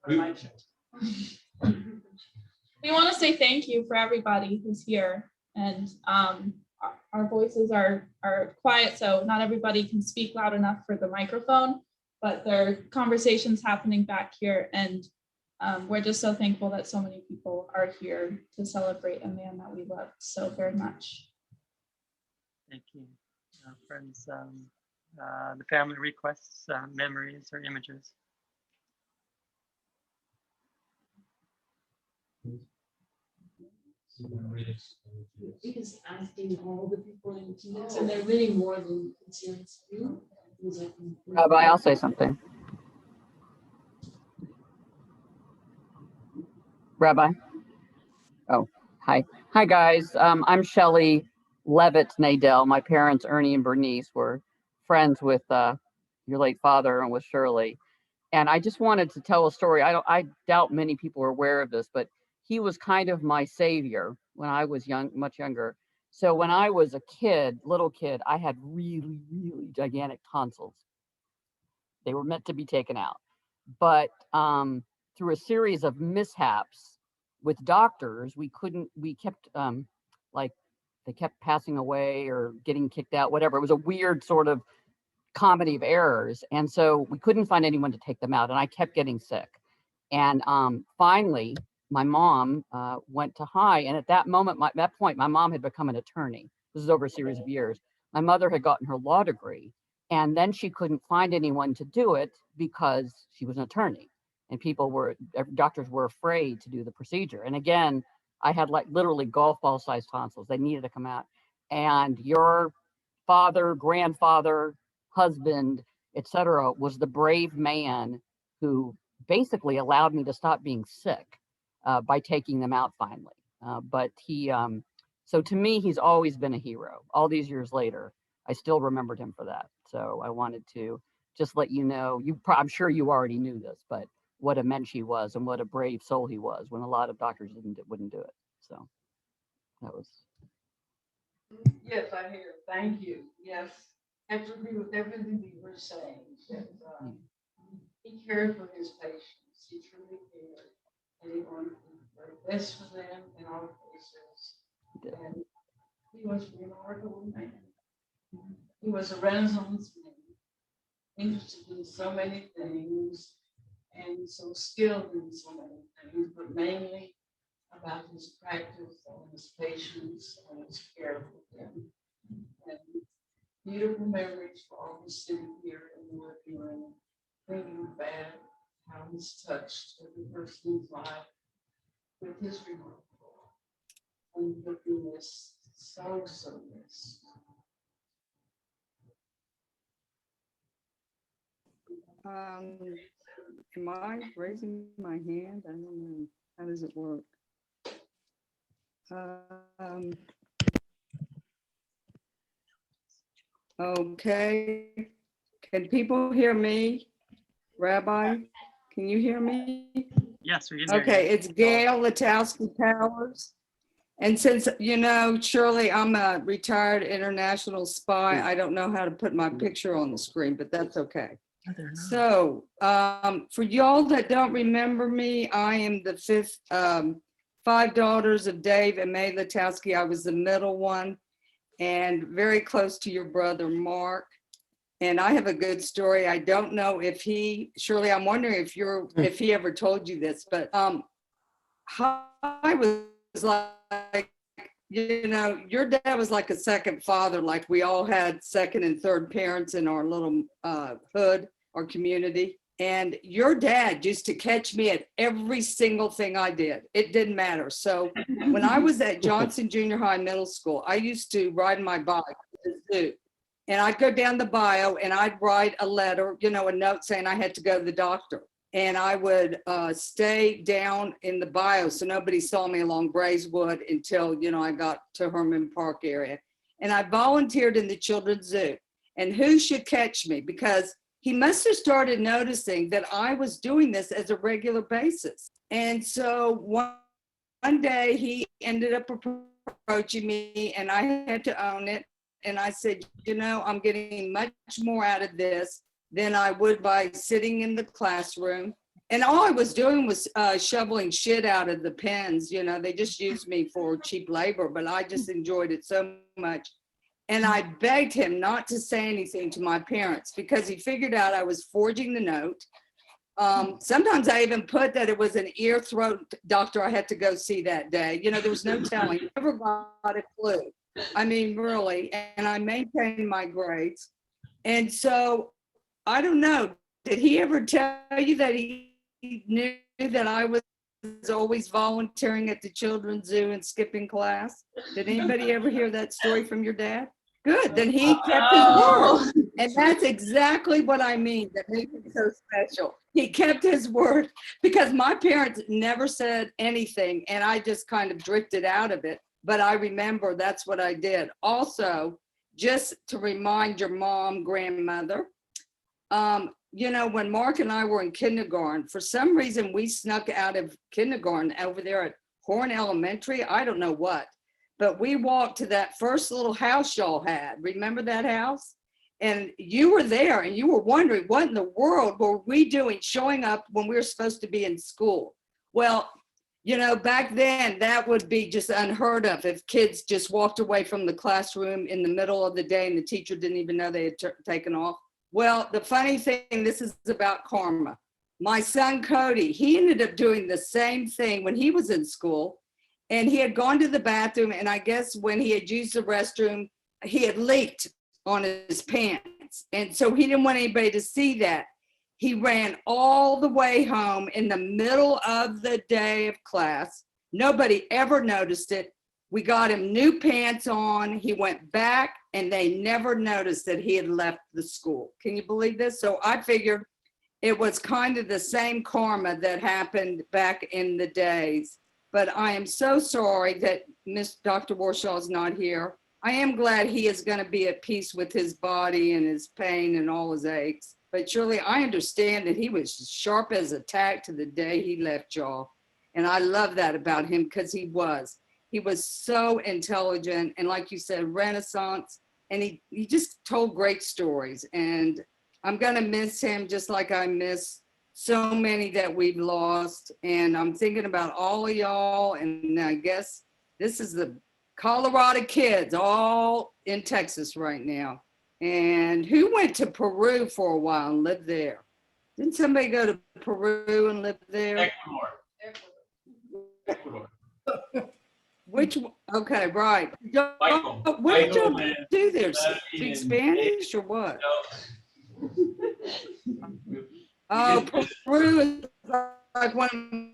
We want to say thank you for everybody who's here, and our voices are quiet, so not everybody can speak loud enough for the microphone, but there are conversations happening back here, and we're just so thankful that so many people are here to celebrate a man that we love so very much. Thank you. Friends, the family requests memories or images. Because asking all the people in attendance, and there are many more than attendance. Rabbi, I'll say something. Rabbi. Oh, hi. Hi, guys. I'm Shelley Levitt Nadell. My parents, Ernie and Bernice, were friends with your late father and with Shirley. And I just wanted to tell a story. I doubt many people are aware of this, but he was kind of my savior when I was much younger. So when I was a little kid, I had really, really gigantic tonsils. They were meant to be taken out. But through a series of mishaps with doctors, we kept they kept passing away or getting kicked out, whatever. It was a weird sort of comedy of errors. And so we couldn't find anyone to take them out. And I kept getting sick. And finally, my mom went to high. And at that moment, that point, my mom had become an attorney. This is over a series of years. My mother had gotten her law degree. And then she couldn't find anyone to do it because she was an attorney. And doctors were afraid to do the procedure. And again, I had like literally golf ball sized tonsils. They needed to come out. And your father, grandfather, husband, etc., was the brave man who basically allowed me to stop being sick by taking them out finally. But so to me, he's always been a hero. All these years later, I still remembered him for that. So I wanted to just let you know, I'm sure you already knew this, but what a mensch he was and what a brave soul he was when a lot of doctors wouldn't do it. So that was. Yes, I hear. Thank you. Yes, everything you were saying. That, he cared for his patients. He truly cared, and he wanted the best for them in all cases. And he was a remarkable man. He was a Renaissance man, interested in so many things, and so skilled in so many things, but mainly about his practice and his patients and his care for them. And beautiful memories for all who sitting here in the living room, thinking back how he's touched every person's life with his remarkable and looking this so missed. Am I raising my hand? I don't know. How does it work? Okay. Can people hear me? Rabbi, can you hear me? Yes, we can hear Okay, you. it's Gail Latowski Powers. And since, Shirley, I'm a retired international spy. I don't know how to put my picture on the screen, but that's okay. So for y'all that don't remember me, I am the fifth, 5 daughters of Dave and May Latowski. I was the middle one and very close to your brother, Mark. And I have a good story. I don't know if Shirley, I'm wondering if he ever told you this, but I was like, your dad was like a second father, like we all had second and third parents in our little hood or community. And your dad used to catch me at every single thing I did. It didn't matter. So when I was at Johnson Junior High Middle School, I used to ride my bike to the zoo. And I'd go down the bio and I'd write a letter, a note saying I had to go to the doctor. And I would stay down in the bio so nobody saw me along Braeswood until, I got to Herman Park area. And I volunteered in the Children's Zoo. And who should catch me? Because he must have started noticing that I was doing this as a regular basis. And so one day he ended up approaching me and I had to own it. And I said, I'm getting much more out of this than I would by sitting in the classroom. And all I was doing was shoveling shit out of the pens. You know, they just used me for cheap labor, but I just enjoyed it so much. And I begged him not to say anything to my parents because he figured out I was forging the note. Sometimes I even put that it was an ear throat doctor I had to go see that day. You know, there was no telling, never got a clue. I mean, really, and I maintained my grades. And so I don't know, did he ever tell you that he knew that I was always volunteering at the children's zoo and skipping class? Did anybody ever hear that story from your dad? Good, then he kept his word. And that's exactly what I mean that makes it so special. He kept his word because my parents never said anything and I just kind of drifted out of it. But I remember that's what I did. Also, just to remind your mom, grandmother, you know, when Mark and I were in kindergarten, for some reason we snuck out of kindergarten over there at Horn Elementary. I don't know what, but we walked to that first little house y'all had. Remember that house? And you were there and you were wondering what in the world were we doing showing up when we were supposed to be in school? Well, you know, back then that would be just unheard of if kids just walked away from the classroom in the middle of the day and the teacher didn't even know they had taken off. Well, the funny thing, this is about karma. My son, Cody, he ended up doing the same thing when he was in school and he had gone to the bathroom and I guess when he had used the restroom, he had leaked on his pants. And so he didn't want anybody to see that. He ran all the way home in the middle of the day of class. Nobody ever noticed it. We got him new pants on. He went back and they never noticed that he had left the school. Can you believe this? So I figured it was kind of the same karma that happened back in the days. But I am so sorry that Dr. Warshaw is not here. I am glad he is going to be at peace with his body and his pain and all his aches. But surely I understand that he was sharp as a tack to the day he left y'all. And I love that about him because he was. He was so intelligent and like you said, Renaissance, and he just told great stories. And I'm gonna miss him just like I miss so many that we've lost. And I'm thinking about all of y'all. And I guess this is the Colorado kids all in Texas right now. And who went to Peru for a while and lived there? Didn't somebody go to Peru and live there? Ecuador. Which, okay, right. Michael. What did y'all Michael, do there? Saturday Speak and Spanish or what? No. Oh, Peru is like one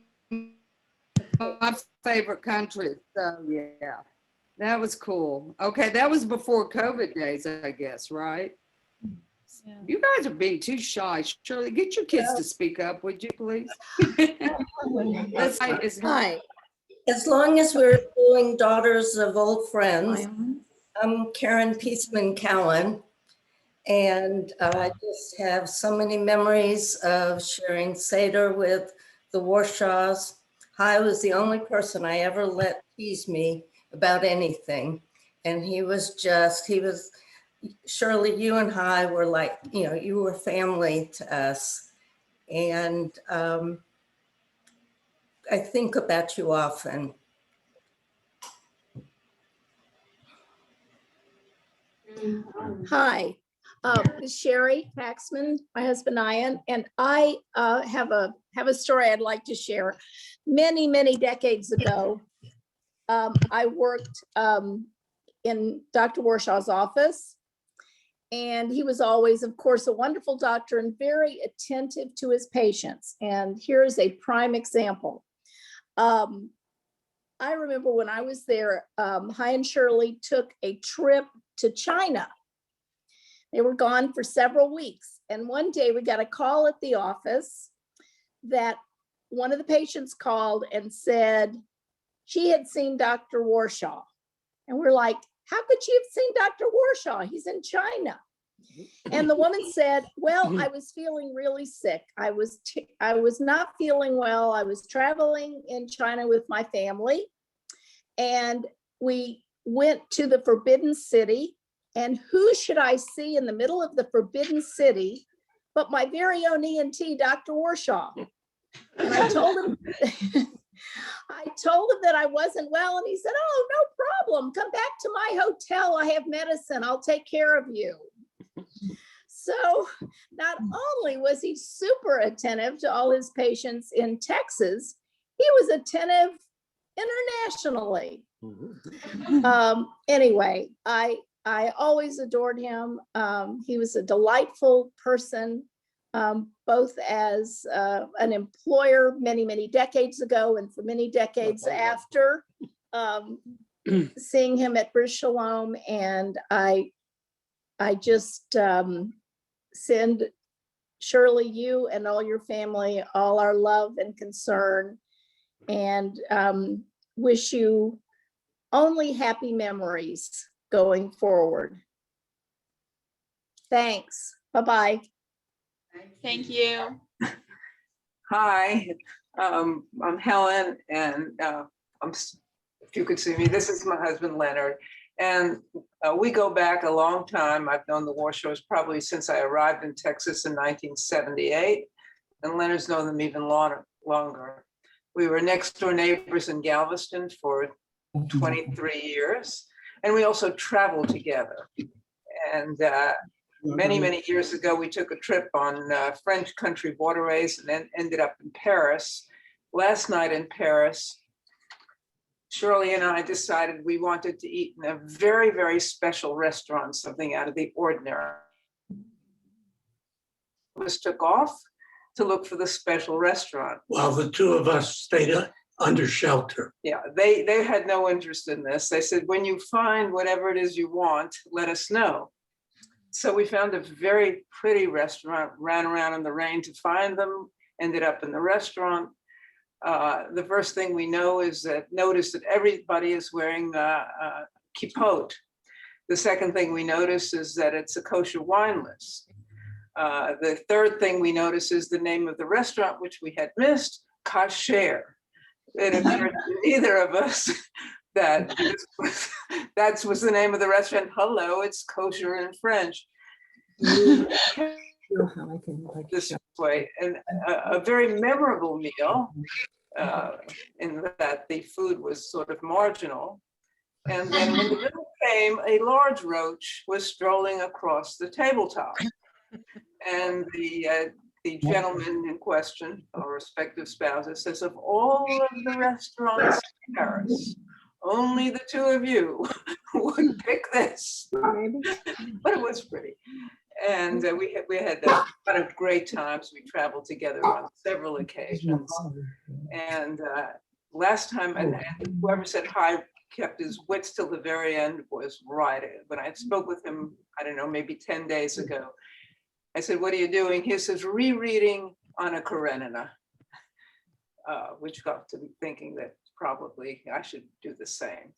of my favorite countries. So yeah, that was cool. Okay, that was before COVID days, I guess, right? Yeah. You guys are being too shy. Shirley, get your kids to speak up, would you please? Hi. As long as we're doing Daughters of Old Friends, I'm Karen Peaceman Cowan, and I just have so many memories of sharing Seder with the Warshaws. Hai was the only person I ever let tease me about anything. And he was, Shirley, you and Hai were like, you know, you were family to us. And I think about you often. Hi, Sherry Paxman, my husband Ian, and I have a story I'd like to share. Many, many decades ago, I worked in Dr. Warshaw's office, and he was always, of course, a wonderful doctor and very attentive to his patients. And here's a prime example. I remember when I was there, Hai and Shirley took a trip to China. They were gone for several weeks. And one day we got a call at the office that one of the patients called and said she had seen Dr. Warshaw. And we're like, how could she have seen Dr. Warshaw? He's in China. And the woman said, well, I was feeling really sick. I was not feeling well. I was traveling in China with my family. And we went to the Forbidden City. And who should I see in the middle of the Forbidden City but my very own ENT, Dr. Warshaw. And I told him, I told him that I wasn't well, and he said, "Oh, no problem. Come back to my hotel. I have medicine. I'll take care of you." So not only was he super attentive to all his patients in Texas, he was attentive internationally. Anyway, I always adored him. He was a delightful person, both as an employer many decades ago and for many decades after seeing him at British Shalom. And I just send Shirley, you and all your family, all our love and concern, and wish you only happy memories going forward. Thanks. Bye-bye. Thank you. Hi, I'm Helen, and if you could see me, this is my husband Leonard, and we go back a long time. I've known the Warshaws probably since I arrived in Texas in 1978, and Leonard's known them even longer. We were next door neighbors in Galveston for 23 years, and we also traveled together. And many years ago, we took a trip on French country waterways and then ended up in Paris. Last night in Paris, Shirley and I decided we wanted to eat in a very special restaurant, something out of the ordinary. We took off to look for the special restaurant. While the two of us stayed under shelter. Yeah, they had no interest in this. They said, when you find whatever it is you want, let us know. So we found a very pretty restaurant, ran around in the rain to find them, ended up in the restaurant. The first thing we notice that everybody is wearing kippot. The second thing we notice is that it's a kosher wine list. The third thing we notice is the name of the restaurant, which we had missed, Kasher. It occurred to neither of us that that was the name of the restaurant. Hello, it's kosher in French. This way, and a very memorable meal in that the food was sort of marginal. And then when the bill came, a large roach was strolling across the tabletop. And the gentleman in question, our respective spouses, says, of all of the restaurants in Paris, only the two of you would pick this. But it was pretty. And we had a lot of great times. We traveled together on several occasions. And last time, and whoever said hi kept his wits till the very end was right. When I spoke with him, I don't know, maybe 10 days ago, I said, what are you doing? He says, rereading Anna Karenina, which got to be thinking that probably I should do the same.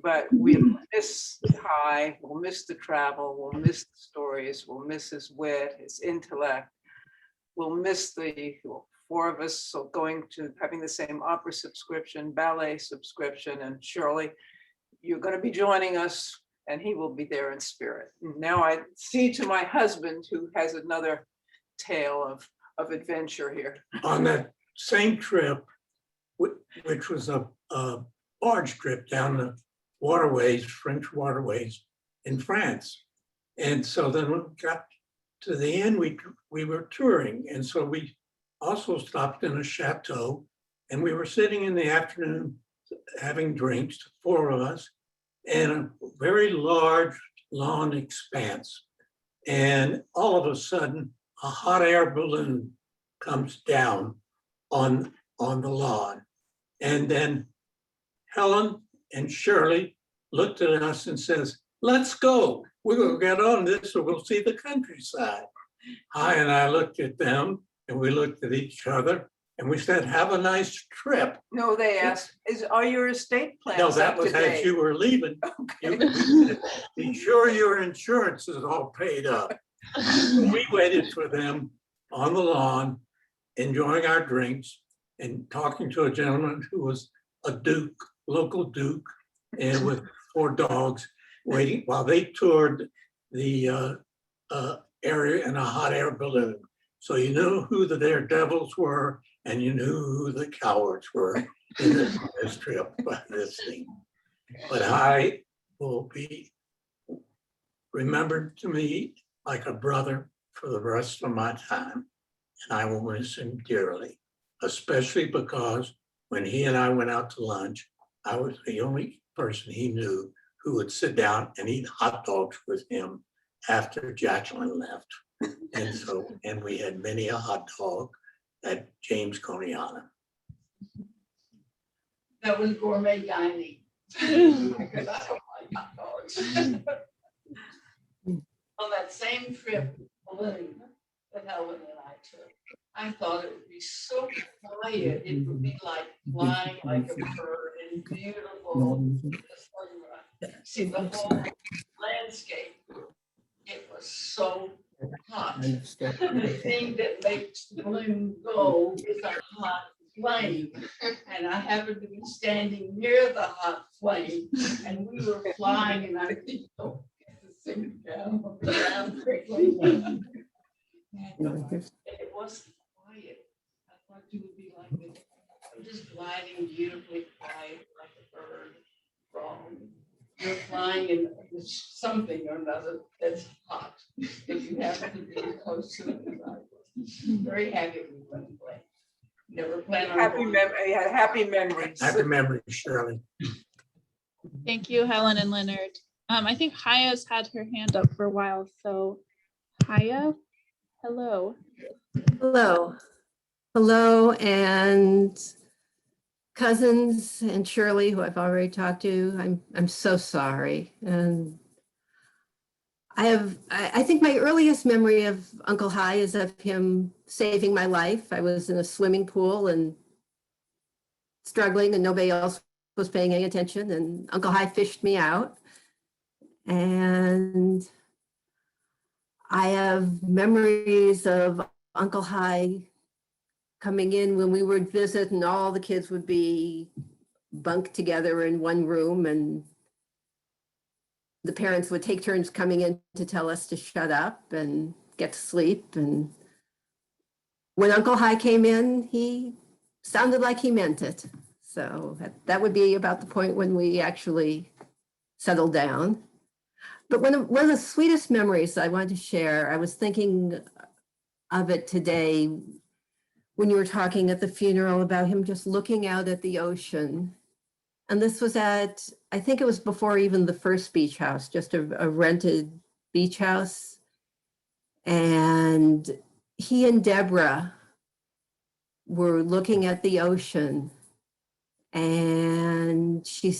But we'll miss Kai, we'll miss the travel, we'll miss the stories, we'll miss his wit, his intellect. We'll miss the four of us so having the same opera subscription, ballet subscription, and Shirley, you're going to be joining us, and he will be there in spirit. Now I see to my husband, who has another tale of adventure here. On that same trip, which was a barge trip down the waterways, French waterways in France. And so then when we got to the end, we were touring. And so we also stopped in a chateau, and we were sitting in the afternoon having drinks, four of us, and a very large lawn expanse. And all of a sudden, a hot air balloon comes down on the lawn. And then Helen and Shirley looked at us and says, let's go. We're going to get on this so we'll see the countryside. Hi, and I looked at them and we looked at each other and we said, have a nice trip. No, they asked, are your estate plans No, that up was to date? as you were leaving. Okay. We said, be sure your insurance is all paid up. We waited for them on the lawn, enjoying our drinks and talking to a gentleman who was a duke, local duke, and with 4 dogs waiting while they toured the area in a hot air balloon. So you knew who the daredevils were and you knew who the cowards were in this trip by this thing. But I will be remembered to me like a brother for the rest of my time. And I will miss him dearly, especially because when he and I went out to lunch, I was the only person he knew who would sit down and eat hot dogs with him after Jacqueline left. And we had many a hot dog at James Coniana. That was gourmet dining. Because I don't like hot dogs. On that same trip, balloon that Helen and I took, I thought it would be so quiet. It would be like flying like a bird and beautiful. See the whole landscape. It was so hot. The thing that makes the balloon go is a hot flame. And I happened to be standing near the hot flame and we were flying and I think, oh, get this thing down quickly. And it wasn't quiet. I thought you would be like this. I'm just gliding beautifully quiet like a bird. Wrong. You're flying in something or another that's hot. If you happen to be close to it, I was very happy we went and played. Never plan on Happy going. happy memories. Happy memories, Shirley. Thank you, Helen and Leonard. I think Haya's had her hand up for a while, so Haya, hello. Hello. Hello, and cousins and Shirley, who I've already talked to. I'm so sorry. And I think my earliest memory of Uncle Hi is of him saving my life. I was in a swimming pool and struggling and nobody else was paying any attention, and Uncle Hi fished me out. And I have memories of Uncle Hi coming in when we would visit and all the kids would be bunked together in one room and the parents would take turns coming in to tell us to shut up and get to sleep. And when Uncle Hi came in, he sounded like he meant it. So that would be about the point when we actually settled down. But one of the sweetest memories I wanted to share, I was thinking of it today when you were talking at the funeral about him just looking out at the ocean. And this was at, I think it was before even the first beach house, just a rented beach house. And he and Deborah were looking at the ocean, and she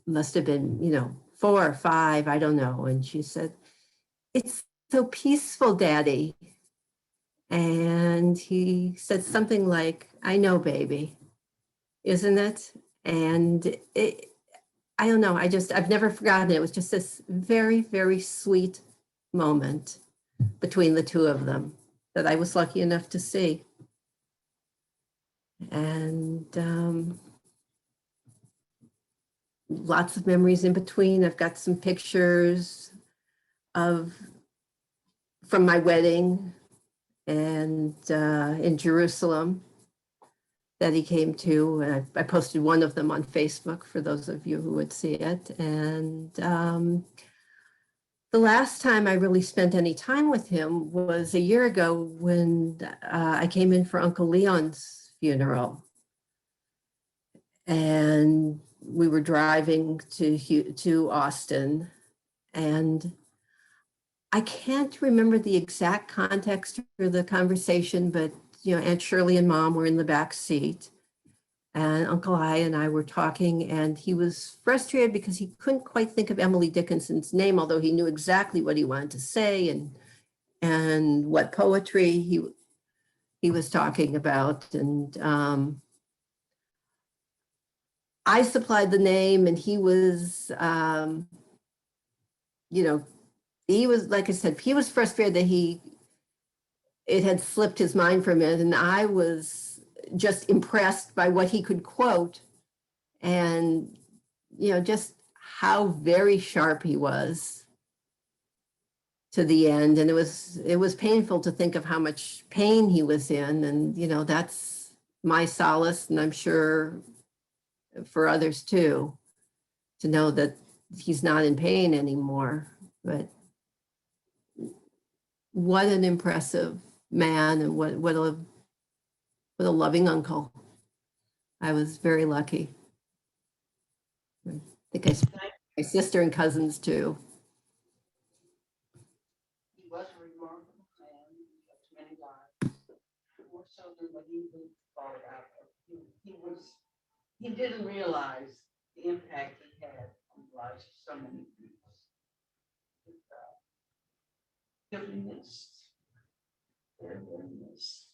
must have been, 4 or 5, I don't know. And she said, "It's so peaceful, Daddy." And he said something like, "I know, baby, isn't it?" And I don't know, I've never forgotten it. It was just this very, very sweet moment between the two of them that I was lucky enough to see. And lots of memories in between. I've got some pictures from my wedding and in Jerusalem that he came to. And I posted one of them on Facebook for those of you who would see it. And the last time I really spent any time with him was a year ago when I came in for Uncle Leon's funeral. And we were driving to Austin, and I can't remember the exact context of the conversation, but Aunt Shirley and Mom were in the back seat, and Uncle Hi and I were talking, and he was frustrated because he couldn't quite think of Emily Dickinson's name, although he knew exactly what he wanted to say and what poetry he was talking about. And I supplied the name, and he was, he was, like I said, he was frustrated that it had slipped his mind from it. And I was just impressed by what he could quote and, just how very sharp he was to the end. And it was painful to think of how much pain he was in. And, you know, that's my solace, and I'm sure for others too, to know that he's not in pain anymore. But what an impressive man, and what a loving uncle. I was very lucky. I think I spent my sister and cousins too. He was a remarkable man. He touched many lives, more so than what he would thought out. He didn't realize the impact he had on the lives of so many people. He'll be missed. Very, very missed.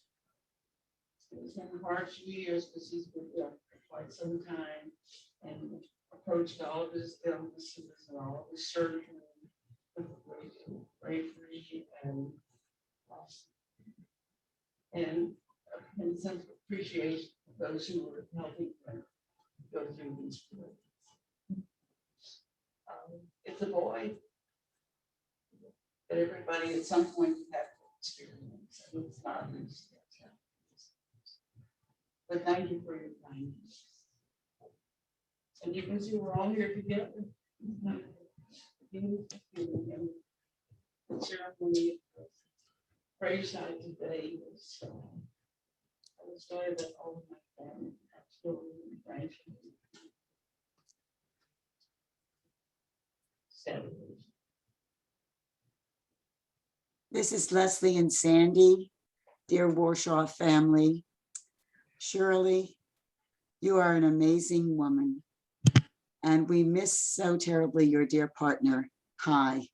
It was in harsh years because he's been ill for quite some time and approached all of his illnesses and all of his surgery with great bravery and a sense of appreciation for those who were helping him go through these feelings. It's a void that everybody at some point has to experience, and it's not easy. But thank you for your kindness. And you can see we're all here together. The ceremony of graveside today was a story that all of my family, children, and grandchildren. This is Leslie and Sandy, dear Warshaw family. Shirley, you are an amazing woman, and we miss so terribly your dear partner, Hi.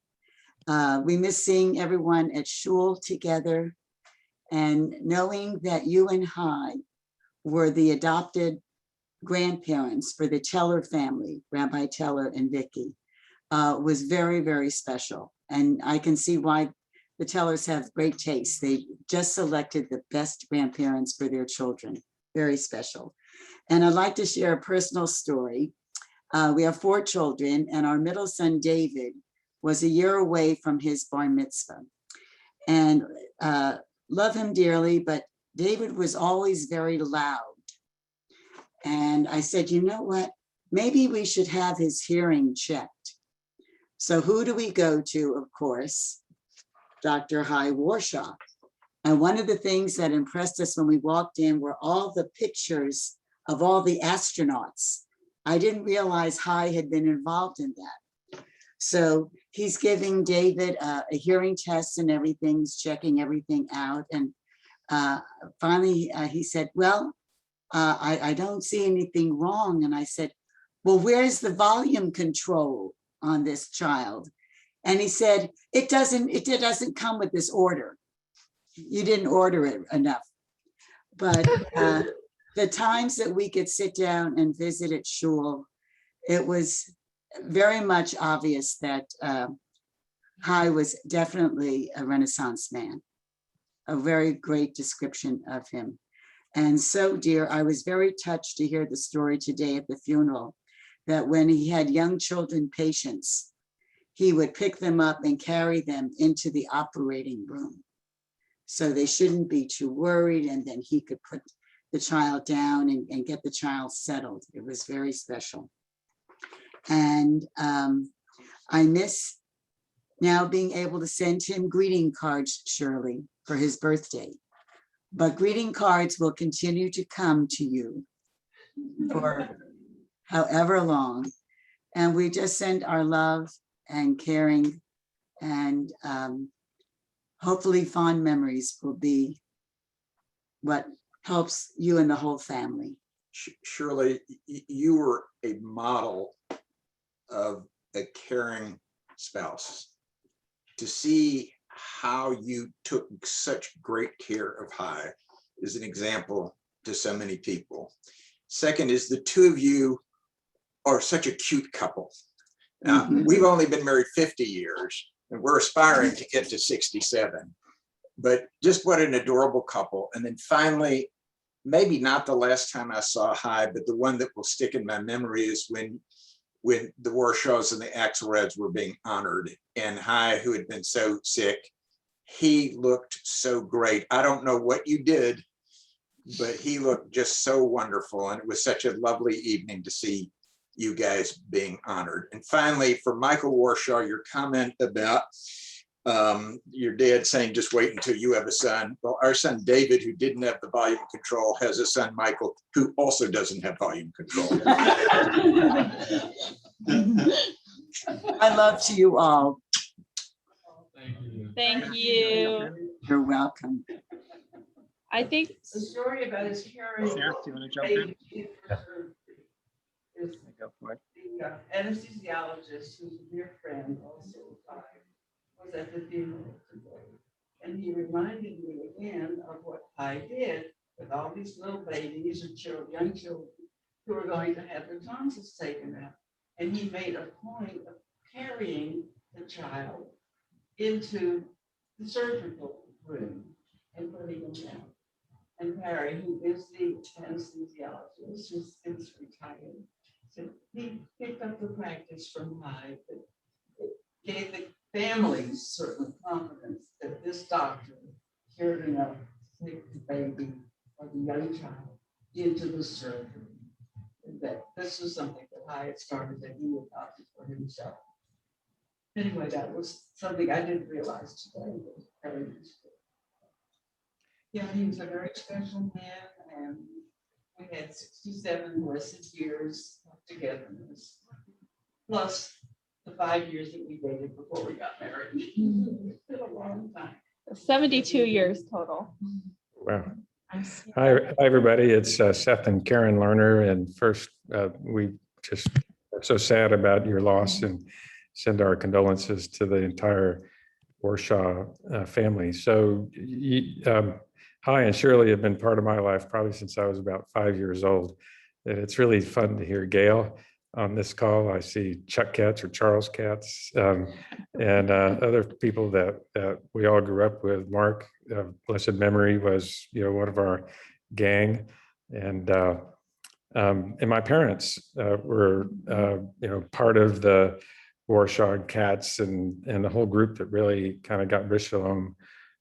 We miss seeing everyone at shul together and knowing that you and Hi were the adopted grandparents for the Teller family, Rabbi Teller and Vicky, was very, very special. And I can see why the Tellers have great taste. They just selected the best grandparents for their children. Very special. And I'd like to share a personal story. We have 4 children, and our middle son, David, was a year away from his bar mitzvah. And love him dearly, but David was always very loud. And I said, you know what? Maybe we should have his hearing checked. So who do we go to? Of course, Dr. Hi Warshaw. And one of the things that impressed us when we walked in were all the pictures of all the astronauts. I didn't realize Hi had been involved in that. So he's giving David a hearing test and everything, he's checking everything out. And finally he said, well, I don't see anything wrong. And I said, well, where's the volume control on this child? And he said, it doesn't come with this order. You didn't order it enough. But the times that we could sit down and visit at shul, it was very much obvious that Hi was definitely a Renaissance man, a very great description of him. And so, dear, I was very touched to hear the story today at the funeral, that when he had young children patients, he would pick them up and carry them into the operating room. So they shouldn't be too worried, and then he could put the child down and get the child settled. It was very special. And I miss now being able to send him greeting cards, Shirley, for his birthday. But greeting cards will continue to come to you for however long. And we just send our love and caring, and hopefully fond memories will be what helps you and the whole family. Shirley, you were a model of a caring spouse. To see how you took such great care of Hi is an example to so many people. Second is the two of you are such a cute couple. Now, we've only been married 50 years and we're aspiring to get to 67, but just what an adorable couple. And then finally, maybe not the last time I saw Hi, but the one that will stick in my memory is when when the Warshaws and the Axelrads were being honored, and Hi, who had been so sick, he looked so great. I don't know what you did, but he looked just so wonderful. And it was such a lovely evening to see you guys being honored. And finally, for Michael Warshaw, your comment about your dad saying, just wait until you have a son. Well, our son, David, who didn't have the volume control, has a son, Michael, who also doesn't have volume control. I love to you all. Thank you. You're welcome. I think The story about his carrying. Sarah, do you want to jump in? Is Go for it. the anesthesiologist, who's a dear friend, also died, was at the funeral today. And he reminded me again of what I did with all these little babies or children, young children who were going to have their tonsils taken out. And he made a point of carrying the child into the surgical room and putting him down. And Barry, who is the anesthesiologist, who's since retired, said he picked up the practice from Hyde, but it gave the families certain confidence that this doctor cared enough to take the baby or the young child into the surgery. And that this was something that Hyde started that he adopted for himself. Anyway, that was something I didn't realize today. Was very useful. Yeah, he was a very special man, and we had 67 blessed years of togetherness, plus the 5 years that we dated before we got married. It's been a long time. 72 years total. Wow. Hi, everybody. It's Seth and Karen Lerner. And first, we just are so sad about your loss and send our condolences to the entire Warshaw family. So Hi and Shirley have been part of my life probably since I was about 5 years old. And it's really fun to hear Gail on this call. I see Chuck Katz or Charles Katz and other people that we all grew up with. Mark, blessed memory, was one of our gang, and my parents were part of the Warshaw Cats and the whole group that really kind of got Bristol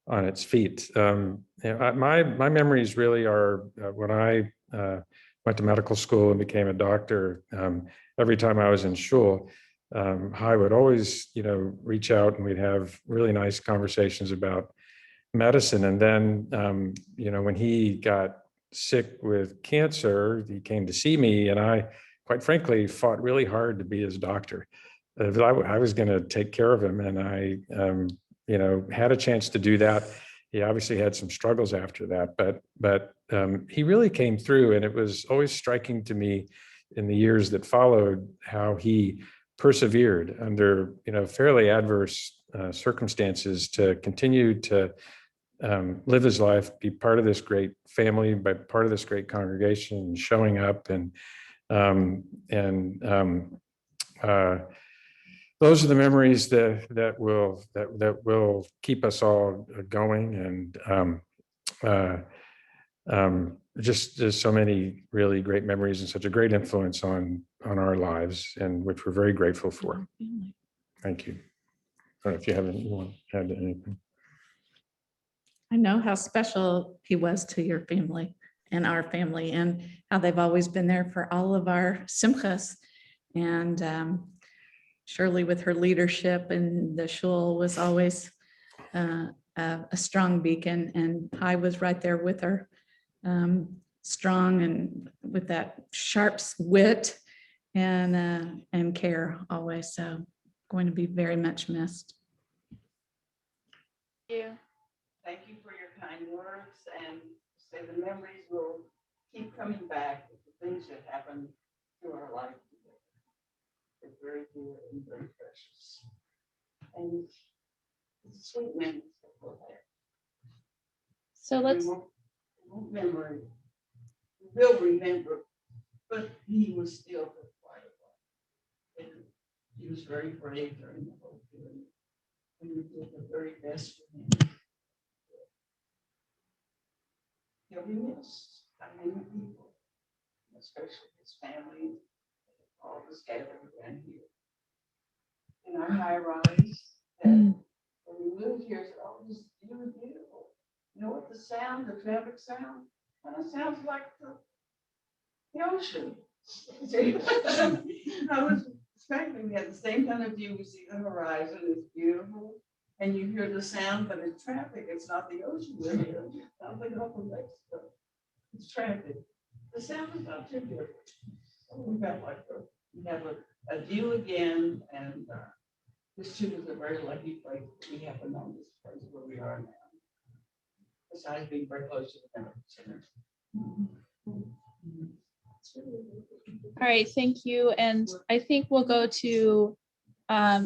on its feet. My memories really are when I went to medical school and became a doctor. Every time I was in shul, I would always, reach out and we'd have really nice conversations about medicine. And then, when he got sick with cancer, he came to see me, and I, quite frankly, fought really hard to be his doctor. I was going to take care of him, and I, had a chance to do that. He obviously had some struggles after that, but he really came through, and it was always striking to me in the years that followed how he persevered under, fairly adverse circumstances to continue to live his life, be part of this great family, be part of this great congregation, showing up, and those are the memories that will keep us all going, and just there's so many really great memories and such a great influence on our lives, and which we're very grateful for. Thank you. I don't know if you have anyone add anything. I know how special he was to your family and our family, and how they've always been there for all of our simchas. And Shirley, with her leadership and the shul, was always a strong beacon, and I was right there with her, strong and with that sharp wit and care always. So going to be very much missed. Thank you. Thank you for your kind words, and say the memories will keep coming back with the things that happened through our life together. They're very dear and very precious. And it's a sweet memory for that. So let's. We won't remember, we will remember, but he was still for quite a while. And he was very brave during the whole period. And we did the very best for him. He'll be missed by many people, especially his family, all of us gathered around here in our high rise. And when we moved here, I said, oh, this is really beautiful. You know what the sound, the traffic sound? Kind of sounds like the ocean. I was expecting at the same kind of view. We see the horizon, it's beautiful. And you hear the sound, but it's traffic. It's not the ocean. It sounds like Gulf of Mexico. It's traffic. The sound is not too good. We got like we have a view again, and this too is a very lucky place. We happen on this place where we are now. Besides being very close to the medical center. All right, thank you. And I think we'll go to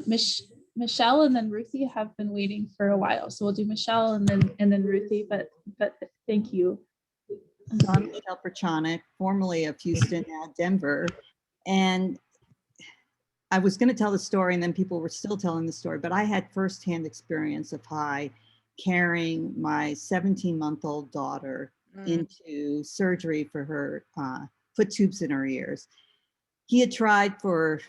Michelle, and then Ruthie have been waiting for a while. So we'll do Michelle and then Ruthie, but thank you. So I'm Michelle Perchonic, formerly of Houston, now Denver. And I was going to tell the story and then people were still telling the story, but I had firsthand experience of Hai carrying my 17-month-old daughter into surgery for her, put tubes in her ears. He had tried for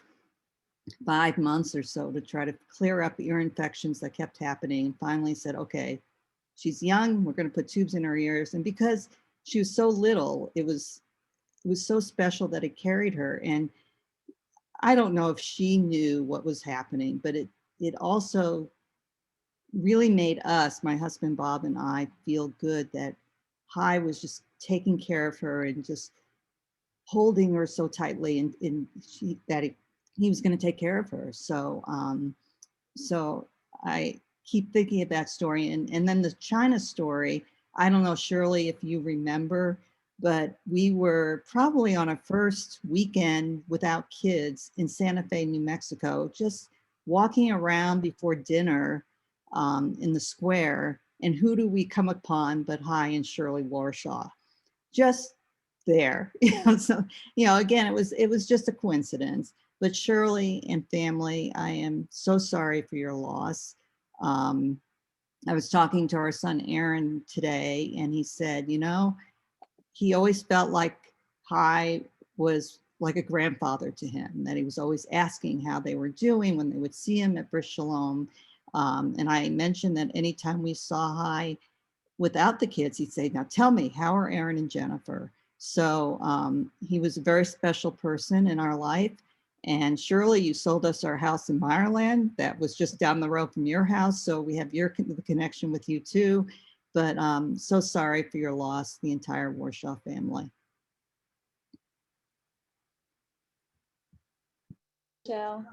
5 months or so to try to clear up ear infections that kept happening, and finally said, okay, she's young, we're going to put tubes in her ears. And because she was so little, it was so special that it carried her. And I don't know if she knew what was happening, but it also really made us, my husband Bob and I, feel good that Hai was just taking care of her and just holding her so tightly, and he was going to take care of her. So so I keep thinking of that story. And then the China story, I don't know, Shirley, if you remember, but we were probably on our first weekend without kids in Santa Fe, New Mexico, just walking around before dinner in the square. And who do we come upon but Hai and Shirley Warshaw, just there. So, again, it was just a coincidence. But Shirley and family, I am so sorry for your loss. I was talking to our son Aaron today, and he said, he always felt like Hai was like a grandfather to him, that he was always asking how they were doing when they would see him at Bris Shalom. And I mentioned that anytime we saw Hai without the kids, he'd say, now tell me, how are Aaron and Jennifer? So he was a very special person in our life. And Shirley, you sold us our house in Meyerland. That was just down the road from your house. So we have the connection with you too. But so sorry for your loss, the entire Warshaw family. Michelle.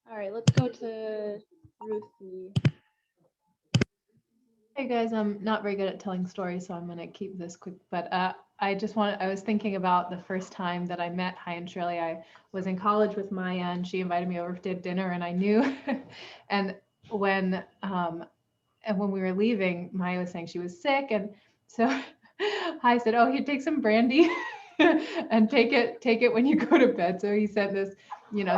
All right, let's go to Ruthie. Hey guys, I'm not very good at telling stories, so I'm going to keep this quick. But I was thinking about the first time that I met Hai and Shirley. I was in college with Maya, and she invited me over to dinner, and I knew. And when we were leaving, Maya was saying she was sick, and so Hai said, "Oh, here, take some brandy, and take it when you go to bed." So he sent this,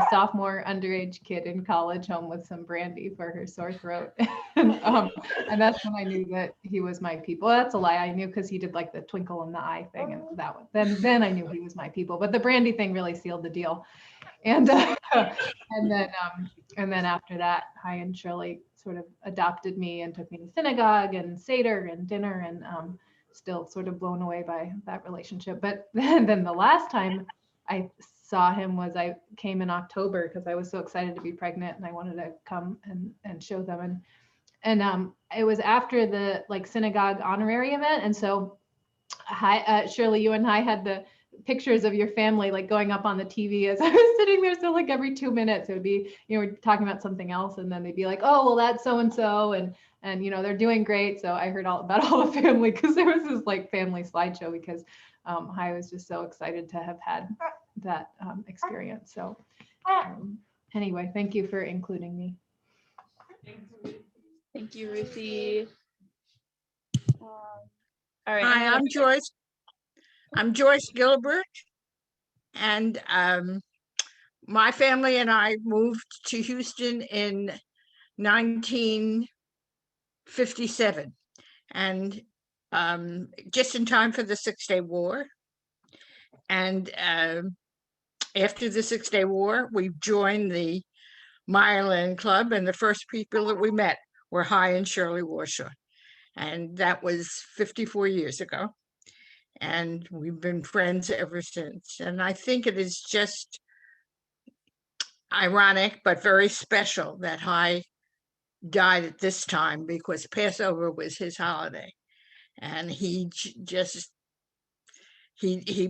sophomore underage kid in college home with some brandy for her sore throat. And that's when I knew that he was my people. That's a lie. I knew because he did like the twinkle in the eye thing, and that one. Then I knew he was my people. But the brandy thing really sealed the deal. And and then after that, Hai and Shirley sort of adopted me and took me to synagogue and Seder and dinner, and still sort of blown away by that relationship. But then the last time I saw him I came in October because I was so excited to be pregnant and I wanted to come and show them. And it was after the synagogue honorary event. And so Shirley, you and I had the pictures of your family going up on the TV as I was sitting there. So every 2 minutes it would be, we're talking about something else, and then they'd be like, oh, well, that's so-and-so, and they're doing great. So I heard all about all the family because there was this family slideshow because I was just so excited to have had that experience. So anyway, thank you for including me. Thank you, Ruthie. All right. Hi, I'm Joyce. I'm Joyce Gilbert, and my family and I moved to Houston in 1957, and just in time for the 6-Day War. And after the 6-Day War, we joined the Maryland Club, and the first people that we met were Hi and Shirley Warshaw. And that was 54 years ago. And we've been friends ever since. And I think it is just ironic, but very special that Hi died at this time, because Passover was his holiday. And he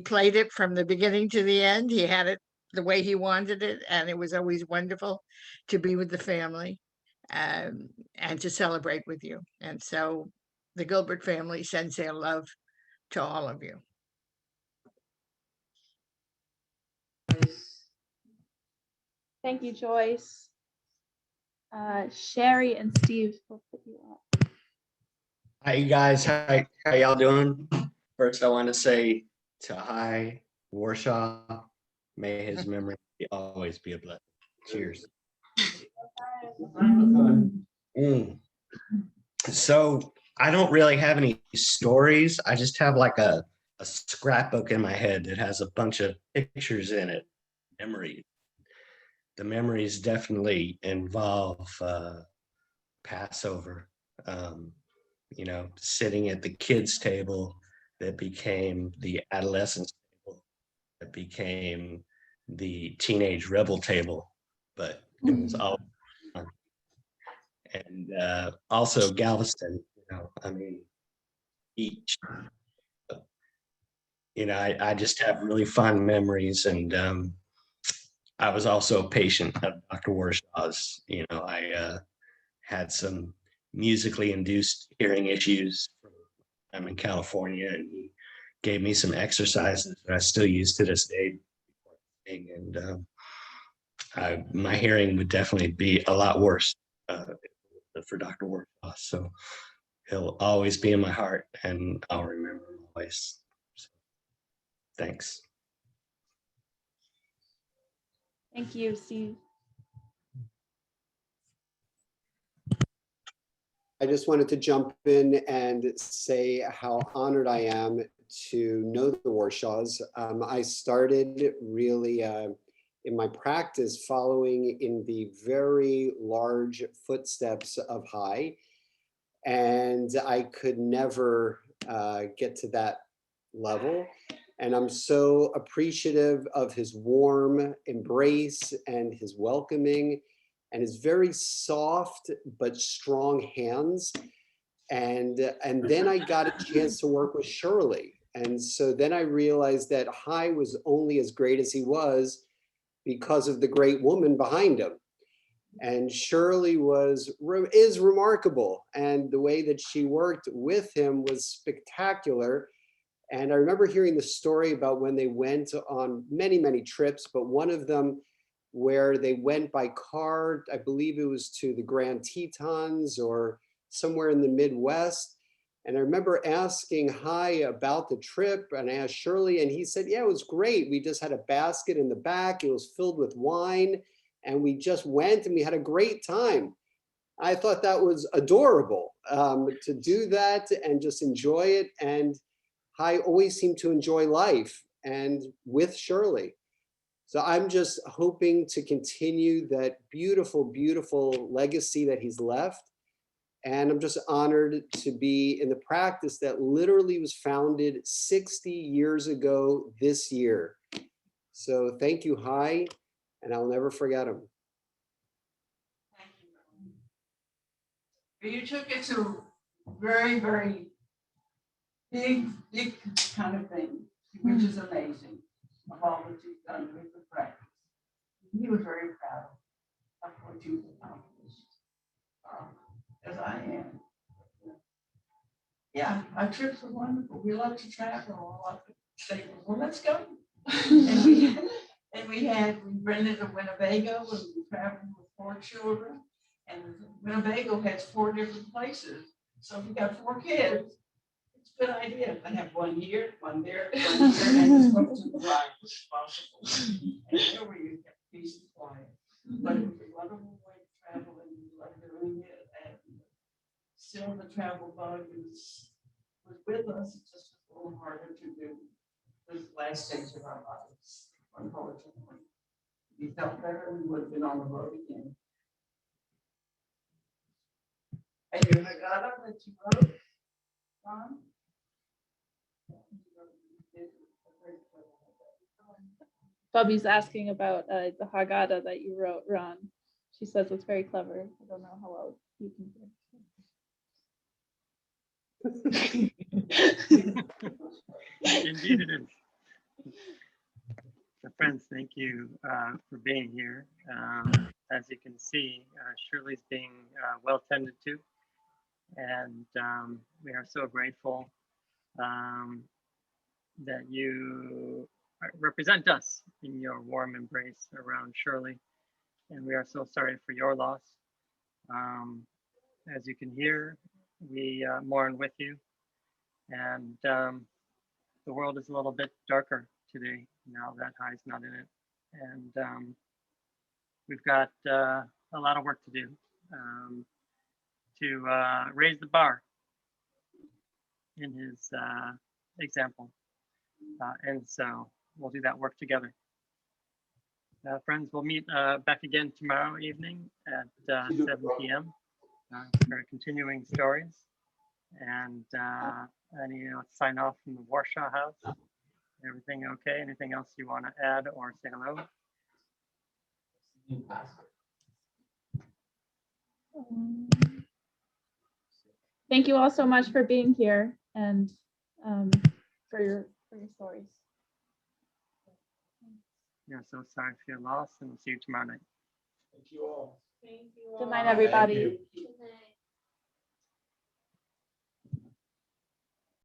played it from the beginning to the end. He had it the way he wanted it, and it was always wonderful to be with the family and to celebrate with you. And so the Gilbert family sends their love to all of you. Thank you, Joyce. Sherry and Steve will put you up. Hi, you guys. How y'all doing? First, I want to say to Hi Warshaw, may his memory always be a blessing. Cheers. So I don't really have any stories. I just have like a scrapbook in my head that has a bunch of pictures in it, memories. The memories definitely involve Passover. Sitting at the kids' table that became the adolescents table, that became the teenage rebel table, but it was all fun. And also Galveston, each, I just have really fond memories. And I was also a patient of Dr. Warshaw's. I had some musically induced hearing issues. I'm in California, and he gave me some exercises that I still use to this day. And my hearing would definitely be a lot worse for Dr. Warshaw. So he'll always be in my heart, and I'll remember him always. So, thanks. Thank you, Steve. I just wanted to jump in and say how honored I am to know the Warshaws. I started really in my practice following in the very large footsteps of Hi, and I could never get to that level. And I'm so appreciative of his warm embrace and his welcoming and his very soft but strong hands. And then I got a chance to work with Shirley. And so then I realized that Hi was only as great as he was because of the great woman behind him. And Shirley is remarkable. And the way that she worked with him was spectacular. And I remember hearing the story about when they went on many, many trips, but one of them where they went by car, I believe it was to the Grand Tetons or somewhere in the Midwest. And I remember asking Hi about the trip, and I asked Shirley, and he said, yeah, it was great. We just had a basket in the back. It was filled with wine, and we just went and we had a great time. I thought that was adorable to do that and just enjoy it. And Hi always seemed to enjoy life, and with Shirley. So I'm just hoping to continue that beautiful, beautiful legacy that he's left. And I'm just honored to be in the practice that literally was founded 60 years ago this year. So thank you, Hi, and I'll never forget him. You took it to very, very big kind of thing, which is amazing, of all that you've done with the practice. He was very proud of what you've accomplished, as I am. Yeah, our trips were wonderful. We love to travel. I love to say, well, let's go. and we rented a Winnebago, and we traveled with 4 children. And Winnebago has 4 different places. So if you got 4 kids, it's a good idea to have one here, one there, one here, and just go to the right as possible. And there we get peace and quiet. But it was a wonderful way to travel, and we love doing it. And still the travel bug was with us. It's just a little harder to do. those last days of our lives, unfortunately. If we felt better, we would have been on the road again. And your Haggadah that you wrote, Ron? Bubby's asking about the Haggadah that you wrote, Ron. She says it's very clever. I don't know how well you can do. Indeed it is. So friends, thank you for being here. As you can see, Shirley's being well tended to. And we are so grateful that you represent us in your warm embrace around Shirley. And we are so sorry for your loss. As you can hear, we mourn with you. And the world is a little bit darker today now that Hi's not in it. And we've got a lot of work to do to raise the bar in his example. And so we'll do that work together. Friends, we'll meet back again tomorrow evening at 7 p.m. For continuing stories. And any sign off from the Warshaw house. Everything okay? Anything else you want to add or say hello? Thank you all so much for being here and for your stories. Yeah, so sorry for your loss, and we'll see you tomorrow night. Thank you all. Good night, everybody. Thank you. Good night.